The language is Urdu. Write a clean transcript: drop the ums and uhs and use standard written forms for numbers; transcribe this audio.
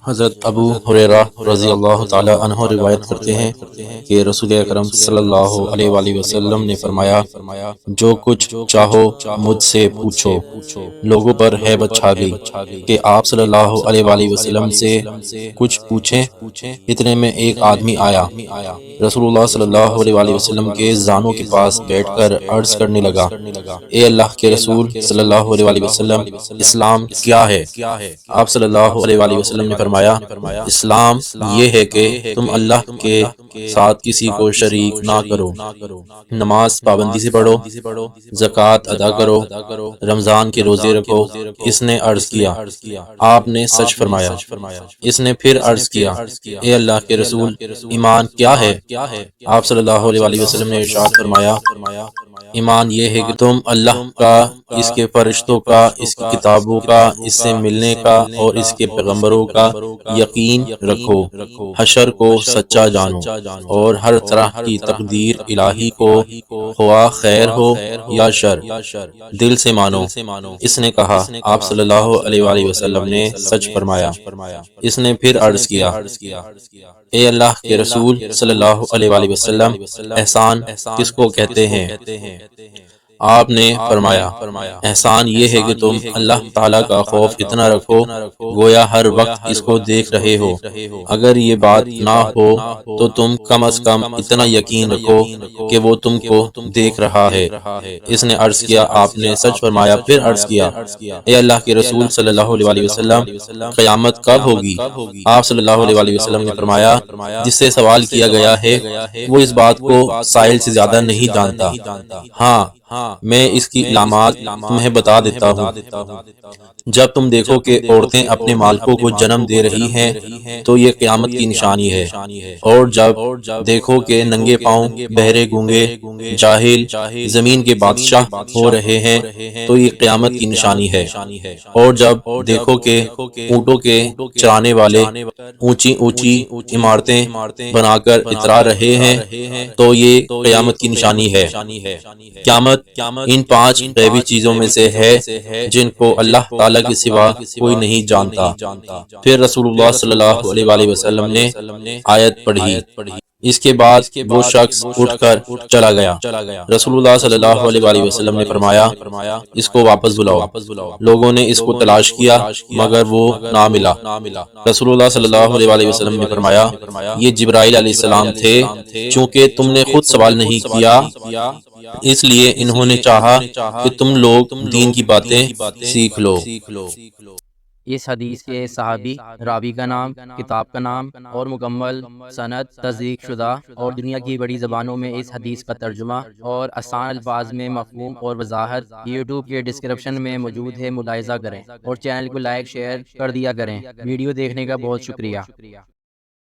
حضرت ابو ہریرہ رضی اللہ تعالی عنہ روایت کرتے ہیں کہ رسول اکرم صلی اللہ علیہ وآلہ وسلم نے فرمایا، جو کچھ چاہو مجھ سے پوچھو۔ لوگوں پر ہیبت چھا گئی کہ آپ صلی اللہ علیہ وآلہ وسلم سے کچھ پوچھیں۔ اتنے میں ایک آدمی آیا، رسول اللہ صلی اللہ علیہ وآلہ وسلم کے زانوں کے پاس بیٹھ کر عرض کرنے لگا، اے اللہ کے رسول صلی اللہ علیہ وآلہ وسلم، اسلام کیا ہے؟ آپ صلی اللہ علیہ وآلہ وسلم نے فرمایا، اسلام یہ ہے کہ تم اللہ کے ساتھ کسی کو شریک نہ کرو، نماز پابندی سے پڑھو، زکوٰۃ ادا کرو، رمضان کے روزے رکھو۔ اس نے عرض کیا، آپ نے سچ فرمایا۔ اس نے پھر عرض کیا، اے اللہ کے رسول، ایمان کیا ہے؟ آپ صلی اللہ علیہ وآلہ وسلم نے ارشاد فرمایا، ایمان یہ ہے کہ تم اللہ کا، اس کے فرشتوں کا، اس کی کتابوں کا، اس سے ملنے کا اور اس کے پیغمبروں کا یقین رکھو، حشر کو سچا جانو اور ہر طرح کی تقدیر الہی کو، خواہ خیر ہو یا شر، دل سے مانو۔ اس نے کہا، آپ صلی اللہ علیہ وآلہ وسلم نے سچ فرمایا۔ اس نے پھر عرض کیا، اے اللہ کے رسول صلی اللہ علیہ وآلہ وسلم، احسان کس کو کہتے ہیں؟ آپ نے فرمایا، احسان یہ ہے کہ تم اللہ تعالیٰ کا خوف اتنا رکھو گویا ہر وقت اس کو دیکھ رہے ہو۔ اگر یہ بات نہ ہو تو تم کم از کم اتنا یقین رکھو کہ وہ تم کو دیکھ رہا ہے۔ اس نے عرض کیا، آپ نے سچ فرمایا۔ پھر عرض کیا، اے اللہ کے رسول صلی اللہ علیہ وآلہ وسلم، قیامت کب ہوگی؟ آپ صلی اللہ علیہ وآلہ وسلم نے فرمایا، جس سے سوال کیا گیا ہے وہ اس بات کو سائل سے زیادہ نہیں جانتا۔ ہاں، میں اس کی علامات تمہیں بتا دیتا ہوں۔ جب تم دیکھو کہ عورتیں اپنے مالکوں کو جنم دے رہی ہیں تو یہ قیامت کی نشانی ہے، اور جب دیکھو کہ ننگے پاؤں، بہرے گونگے، جاہل زمین کے بادشاہ ہو رہے ہیں تو یہ قیامت کی نشانی ہے، اور جب دیکھو کہ اونٹوں کے چرانے والے اونچی اونچی عمارتیں بنا کر اترا رہے ہیں تو یہ قیامت کی نشانی ہے۔ قیامت ان 5 غیبی چیزوں میں سے ہے جن کو اللہ تعالیٰ کے سوا کوئی نہیں جانتا۔ پھر رسول اللہ صلی اللہ علیہ وآلہ وسلم نے آیت پڑھی۔ اس کے بعد وہ شخص اٹھ کر چلا گیا۔ رسول اللہ صلی اللہ علیہ وآلہ وسلم نے فرمایا، اس کو واپس بلاؤ۔ لوگوں نے اس کو تلاش کیا مگر وہ نہ ملا۔ رسول اللہ صلی اللہ علیہ وآلہ وسلم نے فرمایا، یہ جبرائیل علیہ السلام تھے، چونکہ تم نے خود سوال نہیں کیا اس لیے انہوں نے چاہا کہ تم لوگ دین کی باتیں سیکھ لو۔ اس حدیث کے صحابی، راوی کا نام، کتاب کا نام اور مکمل سند تصدیق شدہ اور دنیا کی بڑی زبانوں میں اس حدیث کا ترجمہ اور آسان الفاظ میں مفہوم اور وضاحت یوٹیوب کے ڈسکرپشن میں موجود ہے، ملاحظہ کریں اور چینل کو لائک شیئر کر دیا کریں۔ ویڈیو دیکھنے کا بہت شکریہ۔